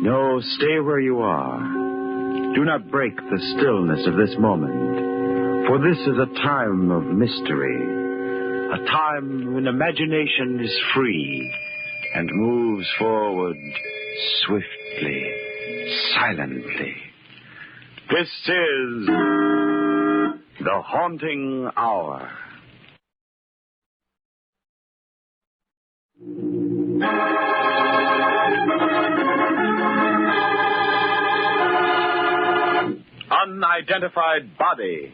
No, stay where you are. Do not break the stillness of this moment, for this is a time of mystery, a time when imagination is free and moves forward swiftly, silently. This is the Haunting Hour. Unidentified Body.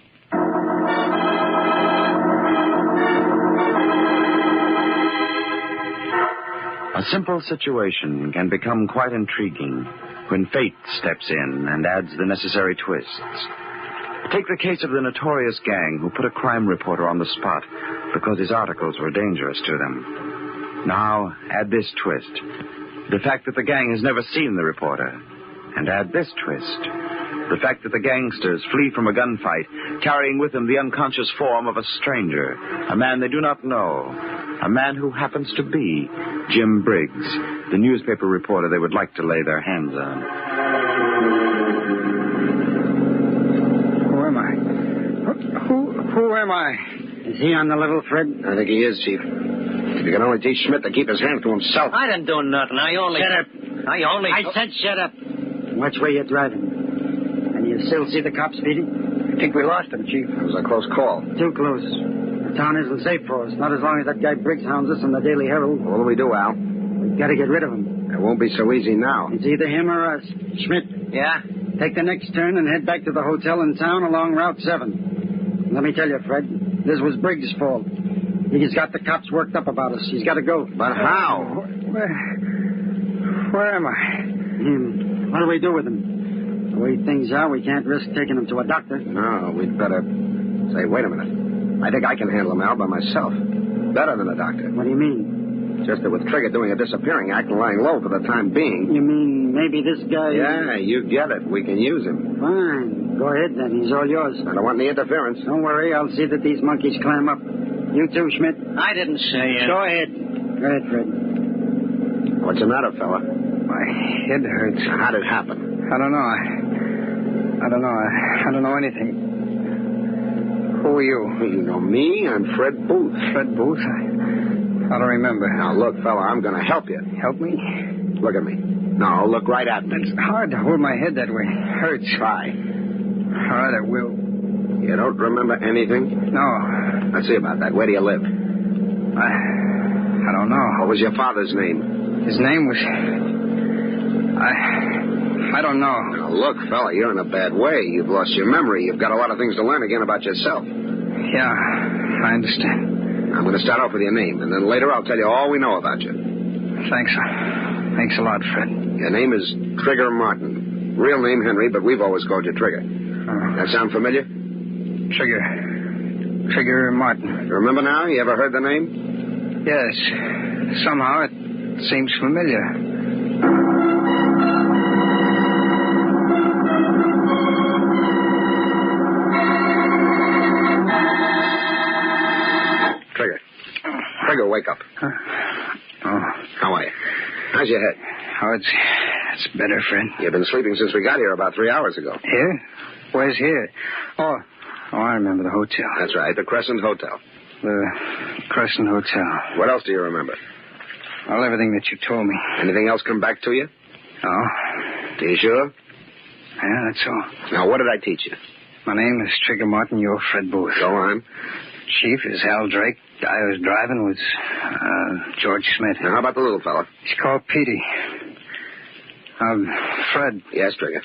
A simple situation can become quite intriguing when fate steps in and adds the necessary twists. Take the case of the notorious gang who put a crime reporter on the spot because his articles were dangerous to them. Now, add this twist. The fact that the gang has never seen the reporter. And add this twist. The fact that the gangsters flee from a gunfight, carrying with them the unconscious form of a stranger, a man they do not know, a man who happens to be Jim Briggs, the newspaper reporter they would like to lay their hands on. Who am I? Who am I? Is he on the level, Fred? I think he is, Chief. If you can only teach Schmidt to keep his hands to himself. I didn't do nothing. Shut up. I said shut up. Which way you driving? And you still see the cops beating? I think we lost him, Chief. It was a close call. Too close. The town isn't safe for us. Not as long as that guy Briggs hounds us in the Daily Herald. What do we do, Al? We've got to get rid of him. It won't be so easy now. It's either him or us. Schmidt. Yeah? Take the next turn and head back to the hotel in town along Route 7. Let me tell you, Fred, this was Briggs' fault. He's got the cops worked up about us. He's got to go. But how? Where am I? What do we do with him? The way things are, we can't risk taking him to a doctor. No, we'd better... Say, wait a minute. I think I can handle him, Al, by myself. Better than a doctor. What do you mean? Just that with Trigger doing a disappearing act and lying low for the time being... You mean maybe this guy... Yeah, you get it. We can use him. Fine. Go ahead, then. He's all yours. I don't want any interference. Don't worry. I'll see that these monkeys climb up. You too, Schmidt. I didn't say it. Go ahead. Go ahead, Fred. What's the matter, fella? My head hurts. How'd it happen? I don't know. I don't know. I don't know anything. Who are you? You know me? I'm Fred Booth. Fred Booth? I don't remember. Now, look, fella, I'm going to help you. Help me? Look at me. No, look right at me. It's hard to hold my head that way. Hurts. Try. All right, I will. You don't remember anything? No. Let's see about that. Where do you live? I don't know. What was your father's name? His name was... I don't know. Now, look, fella, you're in a bad way. You've lost your memory. You've got a lot of things to learn again about yourself. Yeah, I understand. I'm going to start off with your name, and then later I'll tell you all we know about you. Thanks. Thanks a lot, Fred. Your name is Trigger Martin. Real name Henry, but we've always called you Trigger. That sound familiar? Trigger Martin. You remember now? You ever heard the name? Yes. Somehow it seems familiar. Trigger, wake up. How are you? How's your head? Oh, it's better, Fred. You've been sleeping since we got here about 3 hours ago. Here? Where's here? Oh, I remember the hotel. That's right, the Crescent Hotel. The Crescent Hotel. What else do you remember? Well, everything that you told me. Anything else come back to you? No. Are you sure? Yeah, that's all. Now, what did I teach you? My name is Trigger Martin. You're Fred Booth. Go on. Chief is Hal Drake. Guy I was driving was George Smith. Now, how about the little fella? He's called Petey. Fred. Yes, Trigger.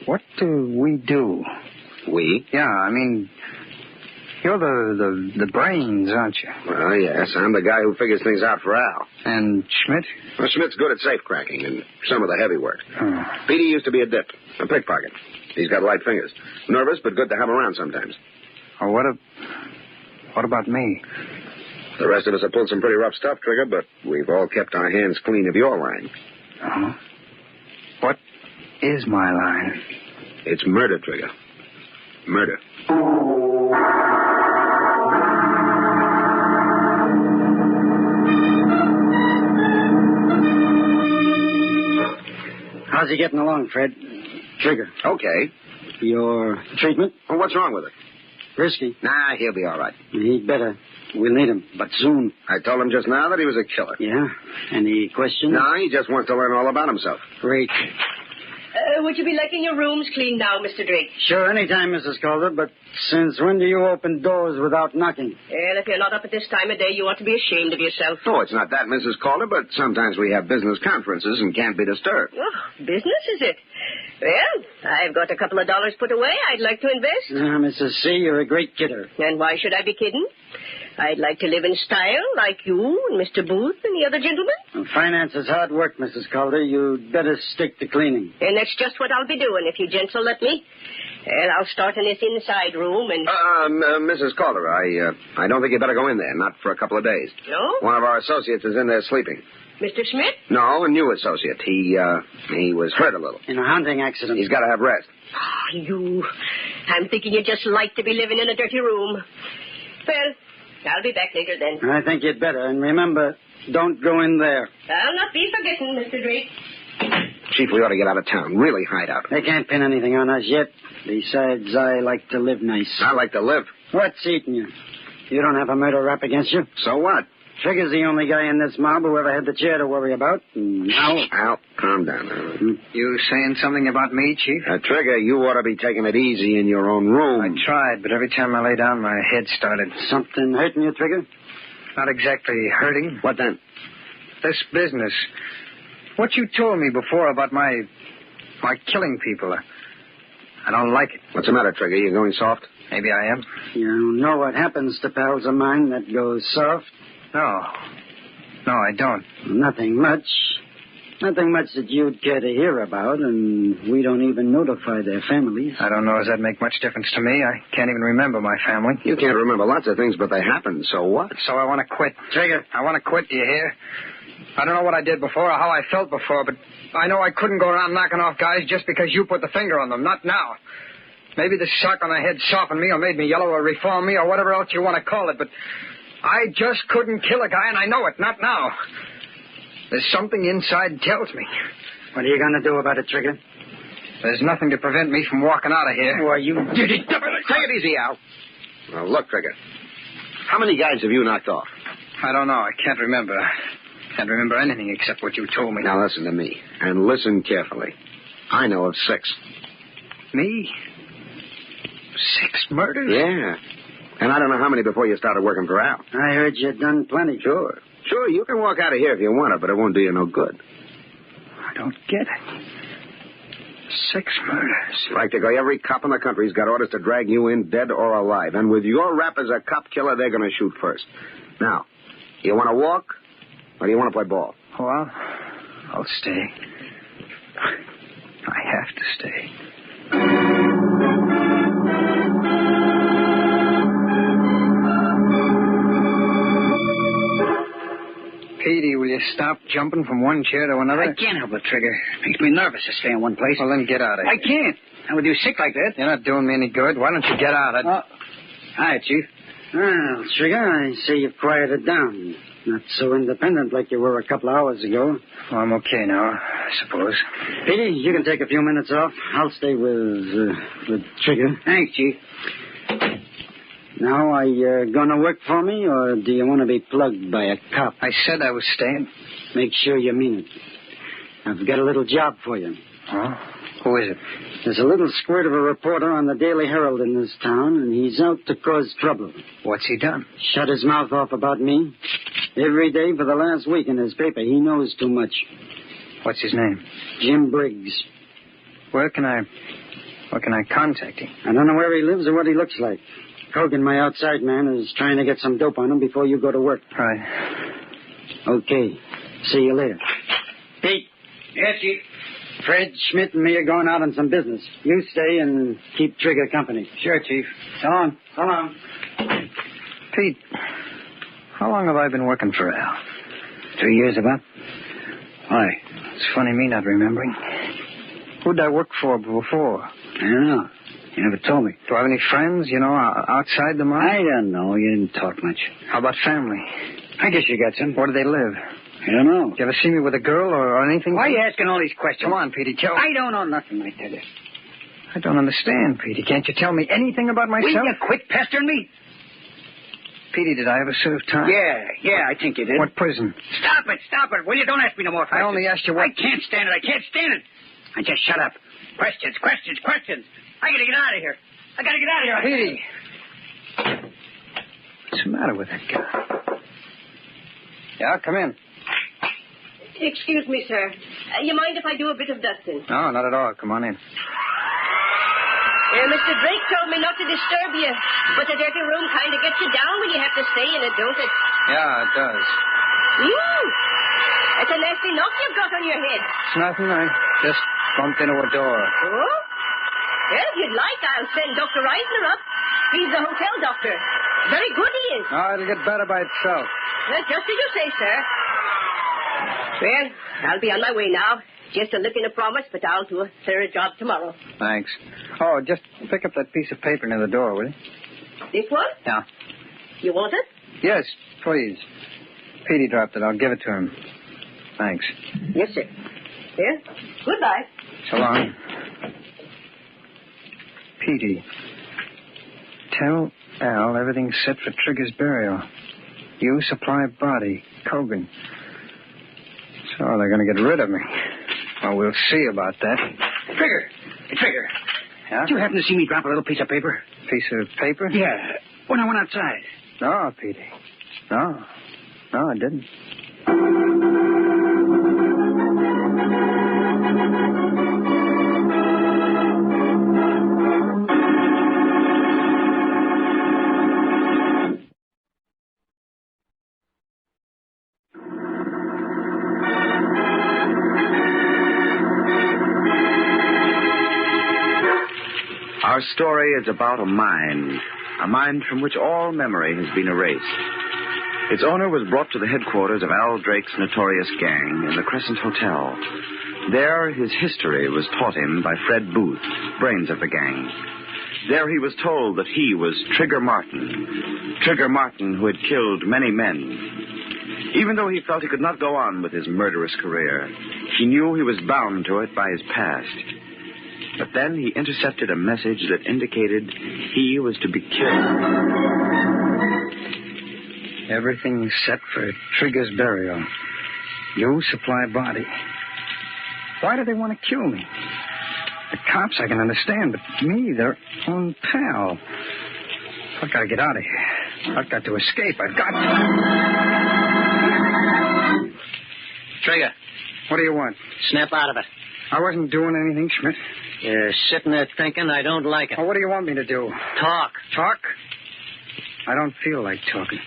What do we do? We? Yeah, I mean, you're the brains, aren't you? Well, yes, I'm the guy who figures things out for Al. And Schmidt? Well, Schmidt's good at safe cracking and some of the heavy work. Oh. Petey used to be a dip, a pickpocket. He's got light fingers. Nervous, but good to have around sometimes. Oh, what about me? The rest of us have pulled some pretty rough stuff, Trigger, but we've all kept our hands clean of your line. Oh. What is my line? It's murder, Trigger. Murder. How's he getting along, Fred? Trigger. Okay. Your treatment? Well, what's wrong with it? Risky. Nah, he'll be all right. He'd better. We'll need him, but soon. I told him just now that he was a killer. Yeah? Any questions? No, he just wants to learn all about himself. Great. Would you be liking your rooms cleaned now, Mr. Drake? Sure, anytime, Mrs. Calder, but since when do you open doors without knocking? Well, if you're not up at this time of day, you ought to be ashamed of yourself. Oh, it's not that, Mrs. Calder, but sometimes we have business conferences and can't be disturbed. Oh, business, is it? Well, I've got a couple of dollars put away I'd like to invest. Mrs. C., you're a great kidder. And why should I be kidding? I'd like to live in style like you and Mr. Booth and the other gentlemen. Well, finance is hard work, Mrs. Calder. You'd better stick to cleaning. And that's just what I'll be doing if you gents will let me. Well, I'll start in this inside room and... Mrs. Calder, I don't think you better go in there, not for a couple of days. No? One of our associates is in there sleeping. Mr. Smith? No, a new associate. He was hurt a little. In a hunting accident. He's got to have rest. Oh, you. I'm thinking you'd just like to be living in a dirty room. Well, I'll be back later then. I think you'd better. And remember, don't go in there. I'll not be forgetting, Mr. Drake. Chief, we ought to get out of town. Really hide out. They can't pin anything on us yet. Besides, I like to live nice. I like to live. What's eating you? You don't have a murder rap against you? So what? Trigger's the only guy in this mob who ever had the chair to worry about. Now... Al, calm down now. You saying something about me, Chief? Trigger, you ought to be taking it easy in your own room. I tried, but every time I lay down, my head started. Something hurting you, Trigger? Not exactly hurting. What then? This business. What you told me before about my killing people. I don't like it. What's the matter, Trigger? You going soft? Maybe I am. You know what happens to pals of mine that go soft? No, I don't. Nothing much. Nothing much that you'd care to hear about, and we don't even notify their families. I don't know. Does that make much difference to me? I can't even remember my family. You can't remember lots of things, but they happened, so what? So I want to quit. Trigger. I want to quit, do you hear? I don't know what I did before or how I felt before, but I know I couldn't go around knocking off guys just because you put the finger on them. Not now. Maybe the shock on the head softened me or made me yellow or reformed me or whatever else you want to call it, but I just couldn't kill a guy, and I know it. Not now. There's something inside tells me. What are you going to do about it, Trigger? There's nothing to prevent me from walking out of here. Why, you did it. Take it easy, Al. Now, look, Trigger. How many guys have you knocked off? I don't know. I can't remember. Can't remember anything except what you told me. Now, listen to me, and listen carefully. I know of 6. Me? 6 murders? Yeah. And I don't know how many before you started working for Al. I heard you'd done plenty. Sure, you can walk out of here if you want to, but it won't do you no good. I don't get it. 6 murders. Practically every cop in the country's got orders to drag you in dead or alive. And with your rap as a cop killer, they're going to shoot first. Now, you want to walk, or do you want to play ball? Well, I'll stay. I have to stay. Petey, will you stop jumping from one chair to another? I can't help it, Trigger. It makes me nervous to stay in one place. Well, then get out of here. I can't. Not with you sick like that. You're not doing me any good. Why don't you get out? Hi, Chief. Well, Trigger, I see you've quieted down. Not so independent like you were a couple of hours ago. Well, I'm okay now, I suppose. Petey, you can take a few minutes off. I'll stay with Trigger. Thanks, Chief. Now, are you going to work for me, or do you want to be plugged by a cop? I said I was staying. Make sure you mean it. I've got a little job for you. Oh? Who is it? There's a little squirt of a reporter on the Daily Herald in this town, and he's out to cause trouble. What's he done? Shut his mouth off about me. Every day for the last week in his paper. He knows too much. What's his name? Jim Briggs. Where can I contact him? I don't know where he lives or what he looks like. Hogan, my outside man, is trying to get some dope on him before you go to work. Right. Okay. See you later. Pete. Yes, Chief. Fred, Schmidt, and me are going out on some business. You stay and keep Trigger company. Sure, Chief. So long. So long. Pete, how long have I been working for Al? 2 years about. Why? It's funny me not remembering. Who'd I work for before? I don't know. You never told me. Do I have any friends, outside the mine? I don't know. You didn't talk much. How about family? I guess you got some. Where do they live? I don't know. Did you ever see me with a girl or anything? Why are you asking all these questions? Come on, Petey, tell me. I don't know nothing, I tell you. I don't understand, Petey. Can't you tell me anything about myself? Will you quit pestering me? Petey, did I ever serve time? Yeah, I think you did. What prison? Stop it. Will you? Don't ask me no more questions. I only asked you what... I can't stand it. I just shut up. Questions. I gotta get out of here. Petey! What's the matter with that guy? Yeah, come in. Excuse me, sir. You mind if I do a bit of dusting? No, not at all. Come on in. Mr. Drake told me not to disturb you, but the dirty room kind of gets you down when you have to stay in it, don't it? Yeah, it does. It's a nasty knock you've got on your head. It's nothing. I just bumped into a door. Oh? Well, if you'd like, I'll send Dr. Reisner up. He's the hotel doctor. Very good he is. Oh, it'll get better by itself. Well, just as you say, sir. Well, I'll be on my way now. Just a lick in a promise, but I'll do a thorough job tomorrow. Thanks. Oh, just pick up that piece of paper near the door, will you? This one? Yeah. You want it? Yes, please. Petey dropped it. I'll give it to him. Thanks. Yes, sir. Here. Goodbye. So long. Petey, tell Al everything's set for Trigger's burial. You supply body. Cogan. So they're going to get rid of me. Well, we'll see about that. Trigger. Yeah? Did you happen to see me drop a little piece of paper? Piece of paper? Yeah, when I went outside. No, Petey. No, I didn't. Our story is about a mind from which all memory has been erased. Its owner was brought to the headquarters of Al Drake's notorious gang in the Crescent Hotel. There, his history was taught him by Fred Booth, brains of the gang. There he was told that he was Trigger Martin who had killed many men. Even though he felt he could not go on with his murderous career, he knew he was bound to it by his past. But then he intercepted a message that indicated he was to be killed. Everything's set for Trigger's burial. You supply body. Why do they want to kill me? The cops I can understand, but me, their own pal. I've got to get out of here. I've got to escape. I've got to. Trigger. What do you want? Snap out of it. I wasn't doing anything, Schmidt. You're sitting there thinking I don't like it. Well, what do you want me to do? Talk. Talk? I don't feel like talking.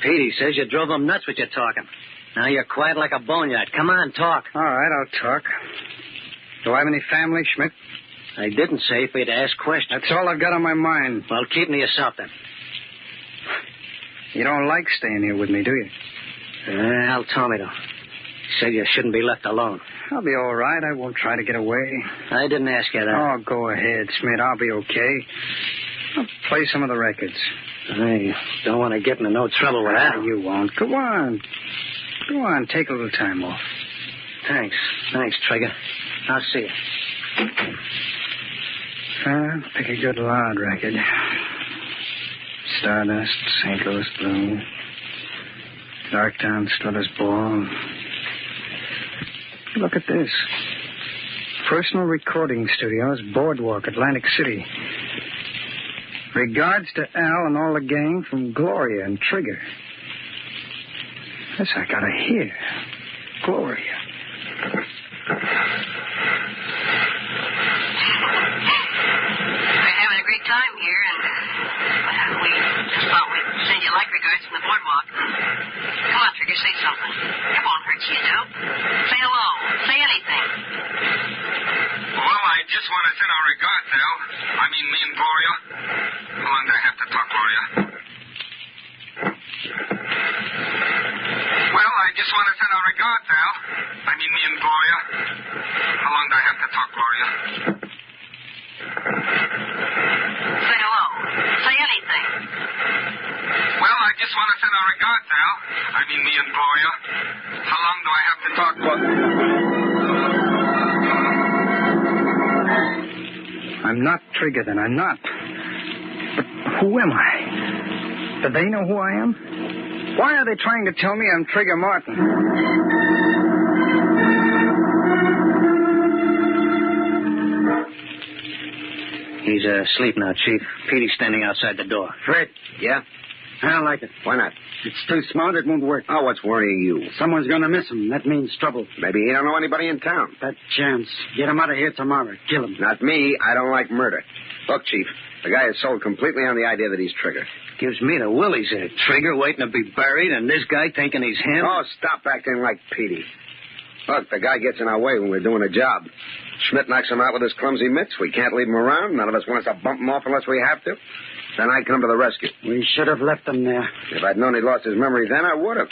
Petey says you drove him nuts with your talking. Now you're quiet like a boneyard. Come on, talk. All right, I'll talk. Do I have any family, Schmidt? I didn't say for you to ask questions. That's all I've got on my mind. Well, keep them to yourself, then. You don't like staying here with me, do you? Al told me to. He said you shouldn't be left alone. I'll be all right. I won't try to get away. I didn't ask you that. Oh, go ahead, Schmidt. I'll be okay. I'll play some of the records. I don't want to get into no trouble with that. You won't. Go on. Go on. Take a little time off. Thanks, Trigger. I'll see you. Pick a good loud record. Stardust, St. Louis Blue, Darktown, Strutter's Ball. Look at this. Personal Recording Studios, Boardwalk, Atlantic City. Regards to Al and all the gang from Gloria and Trigger. This I gotta hear. Gloria. We're having a great time here, and we just thought we'd send you like regards from the boardwalk. Come on, Trigger, say something. It won't hurt you, do? Say hello. Say anything. Well, I just want to send our regards, Al. I mean, me and Gloria. How long do I have to talk, Gloria? Well, I just want to send our regards, Al. I mean, me and Gloria. How long long do I have to talk, Gloria? Say hello. Say anything. Well, I just want to send our regards, Al. I mean, me and Gloria. How long do I have to talk for? I'm not Trigger, then. I'm not. But who am I? Do they know who I am? Why are they trying to tell me I'm Trigger Martin? He's asleep now, Chief. Petey's standing outside the door. Fred, Yeah? I don't like it. Why not? It's too smart. It won't work. Oh, what's worrying you? Someone's going to miss him. That means trouble. Maybe he don't know anybody in town. That chance. Get him out of here tomorrow. Kill him. Not me. I don't like murder. Look, Chief, the guy is sold completely on the idea that he's Trigger. Gives me the willies. A Trigger waiting to be buried, and this guy thinking he's him. Oh, stop acting like Petey. Look, the guy gets in our way when we're doing a job. Schmidt knocks him out with his clumsy mitts. We can't leave him around. None of us wants to bump him off unless we have to. Then I come to the rescue. We should have left him there. If I'd known he'd lost his memory then, I would have.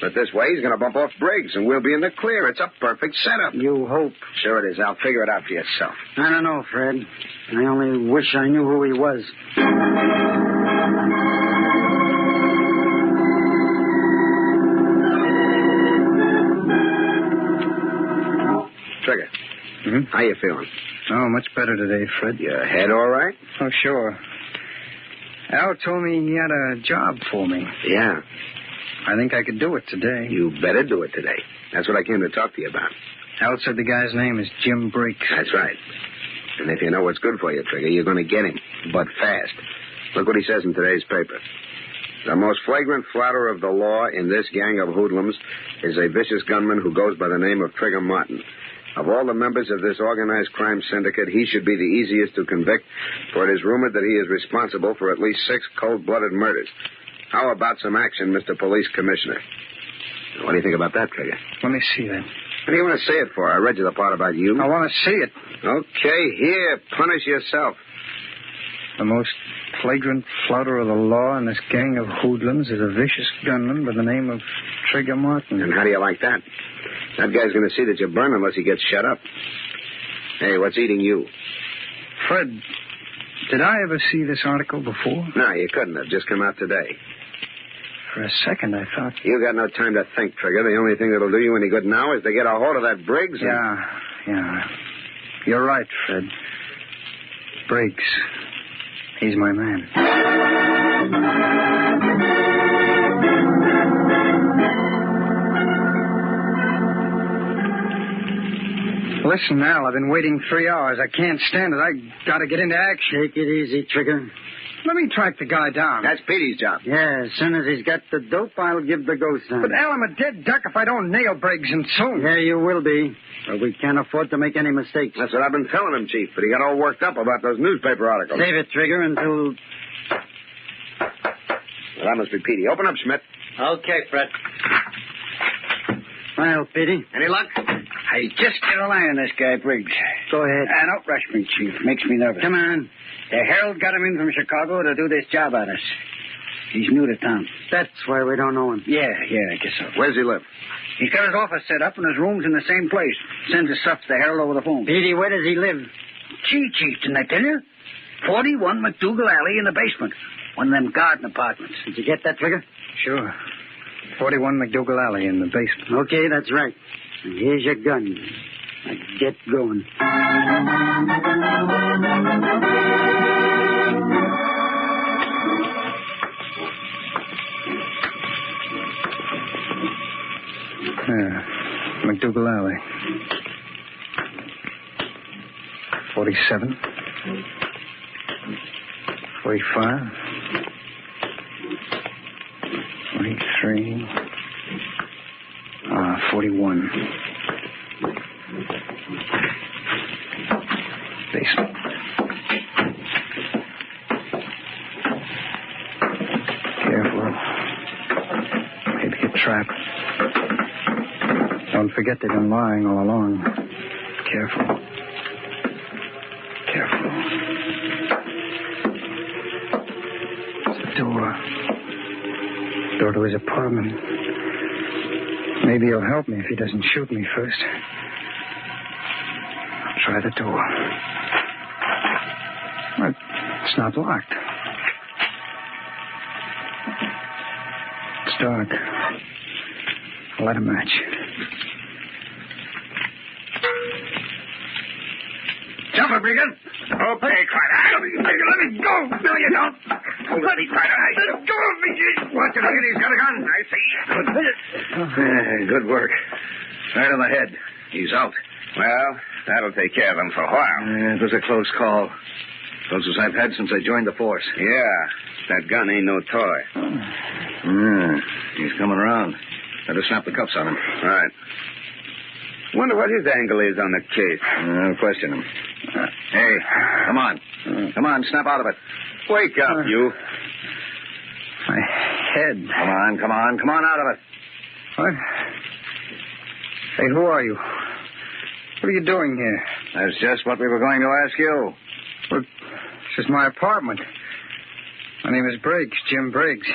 But this way, he's going to bump off Briggs, and we'll be in the clear. It's a perfect setup. You hope. Sure it is. I'll figure it out for yourself. I don't know, Fred. I only wish I knew who he was. Trigger, Mm-hmm. how you feeling? Oh, much better today, Fred. Your head all right? Oh, sure. Al told me he had a job for me. Yeah. I think I could do it today. You better do it today. That's what I came to talk to you about. Al said the guy's name is Jim Briggs. That's right. And if you know what's good for you, Trigger, you're going to get him, but fast. Look what he says in today's paper. The most flagrant flouter of the law in this gang of hoodlums is a vicious gunman who goes by the name of Trigger Martin. Of all the members of this organized crime syndicate, he should be the easiest to convict, for it is rumored that he is responsible for at least 6 cold-blooded murders. How about some action, Mr. Police Commissioner? What do you think about that, Trigger? Let me see that. What do you want to say it for? I read you the part about you. I want to see it. Okay, here, punish yourself. The most flagrant flouter of the law in this gang of hoodlums is a vicious gunman by the name of Trigger Martin. And how do you like that? That guy's going to see that you burn unless he gets shut up. Hey, what's eating you? Fred, did I ever see this article before? No, you couldn't have. Just come out today. For a second, I thought... You got no time to think, Trigger. The only thing that'll do you any good now is to get a hold of that Briggs and... Yeah. You're right, Fred. Briggs. He's my man. Listen, Al, I've been waiting 3 hours. I can't stand it. I got to get into action. Take it easy, Trigger. Let me track the guy down. That's Petey's job. Yeah, as soon as he's got the dope, I'll give the go sign. But, Al, I'm a dead duck if I don't nail Briggs, and soon. Yeah, you will be. But we can't afford to make any mistakes. That's what I've been telling him, Chief, but he got all worked up about those newspaper articles. Save it, Trigger, until... Well, that must be Petey. Open up, Schmidt. Okay, Fred. Well, Petey. Any luck? I just get a line on this guy, Briggs. Go ahead. Don't rush me, Chief. Makes me nervous. Come on. The Herald got him in from Chicago to do this job on us. He's new to town. That's why we don't know him. Yeah, I guess so. Where's he live? He's got his office set up and his room's in the same place. Sends his stuff to the Herald over the phone. Petey, where does he live? Gee, Chief, didn't I tell you? 41 McDougal Alley in the basement. One of them garden apartments. Did you get that, Trigger? Sure. 41 McDougal Alley in the basement. Okay, that's right. And here's your gun. Now get going. McDougal Alley. 47. 45. 43. 41. Basement. Careful. Maybe a trap. Don't forget they've been lying all along. Careful. It's the door. Door to his apartment. Maybe he'll help me if he doesn't shoot me first. try the door. Well, it's not locked. It's dark. I'll light a match. Jump it, Regan. Okay, Crider. Let me go. No, you don't. Let me, Crider. Let go of me. Watch it, Regan. He's got a gun. I see. Good work. Right on the head. He's out. Well, that'll take care of him for a while. It was a close call. Closest I've had since I joined the force. Yeah. That gun ain't no toy. He's coming around. Better snap the cuffs on him. Right. Wonder what his angle is on the case. I'll question him. Hey, come on. Come on, snap out of it. Wake up, you. My head. Come on out of it. What? Hey, who are you? What are you doing here? That's just what we were going to ask you. Well, this is my apartment. My name is Briggs, Jim Briggs.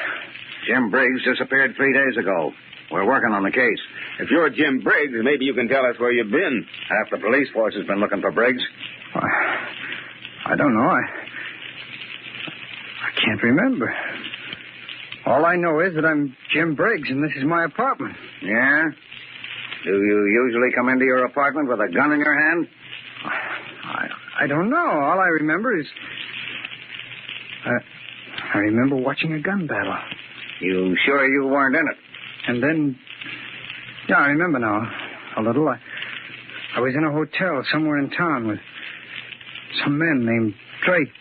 Jim Briggs disappeared 3 days ago. We're working on the case. If you're Jim Briggs, maybe you can tell us where you've been. Half the police force has been looking for Briggs. I don't know. I can't remember. All I know is that I'm Jim Briggs, and this is my apartment. Yeah? Do you usually come into your apartment with a gun in your hand? I don't know. All I remember is... I remember watching a gun battle. You sure you weren't in it? And then... Yeah, I remember now. A little. I was in a hotel somewhere in town with some men named Drake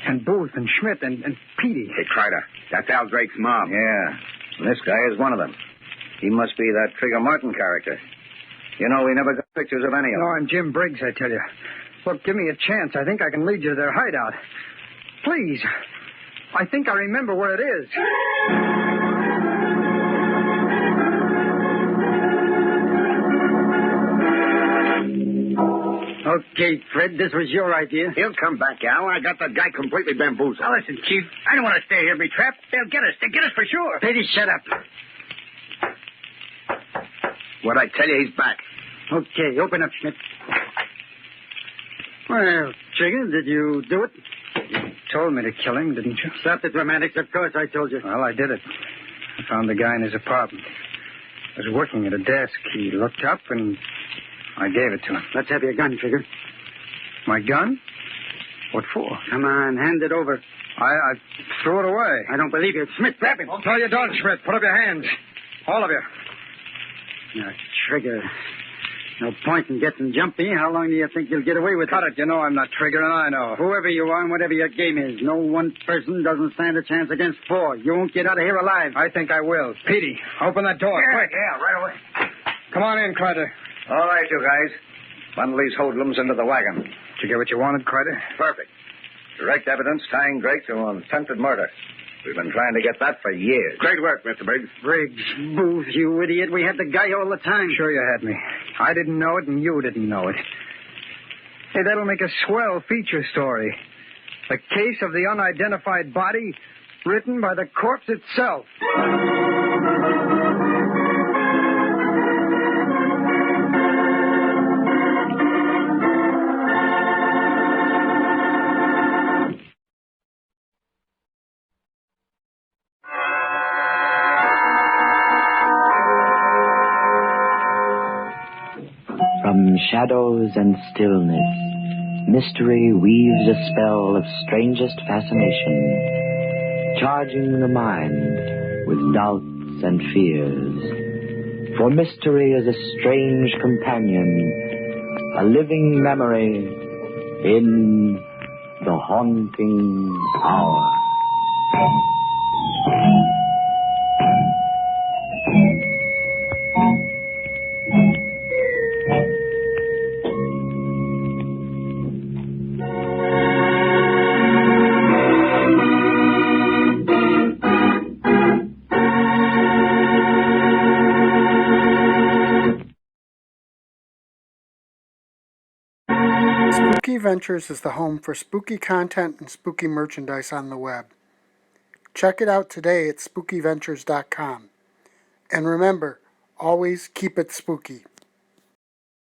and Booth and Schmidt and Petey. Hey, Crider, that's Al Drake's mom. Yeah. And this guy is one of them. He must be that Trigger Martin character. You know, we never got pictures of any of them. No, I'm Jim Briggs, I tell you. Look, give me a chance. I think I can lead you to their hideout. Please. I think I remember where it is. Okay, Fred, this was your idea. He'll come back, Al. I got that guy completely bamboozled. Now, listen, Chief. I don't want to stay here and be trapped. They'll get us. They'll get us for sure. Petey, shut up. What'd I tell you? He's back. Okay, open up, Schmidt. Well, Trigger, did you do it? You told me to kill him, didn't you? Stop the dramatics. Of course I told you. Well, I did it. I found the guy in his apartment. I was working at a desk. He looked up, and I gave it to him. Let's have your gun, Trigger. My gun? What for? Come on, hand it over. I threw it away. I don't believe you. Schmidt, grab him. No, you don't, Schmidt. Put up your hands. All of you. Now, Trigger, no point in getting jumpy. How long do you think you'll get away with it? Cut it. You know I'm not Trigger, and I know. Whoever you are and whatever your game is, no one person doesn't stand a chance against four. You won't get out of here alive. I think I will. Petey, open that door, quick. Yeah, right away. Come on in, Crider. All right, you guys. Bundle these hoodlums into the wagon. Did you get what you wanted, Crider? Perfect. Direct evidence tying Drake to an attempted murder. We've been trying to get that for years. Great work, Mr. Briggs. Briggs, Booth, you idiot. We had the guy all the time. Sure you had me. I didn't know it, and you didn't know it. Hey, that'll make a swell feature story. The case of the unidentified body, written by the corpse itself. From shadows and stillness, mystery weaves a spell of strangest fascination, charging the mind with doubts and fears. For mystery is a strange companion, a living memory in the haunting hour. Spooky Ventures is the home for spooky content and spooky merchandise on the web. Check it out today at spookyventures.com. And remember, always keep it spooky.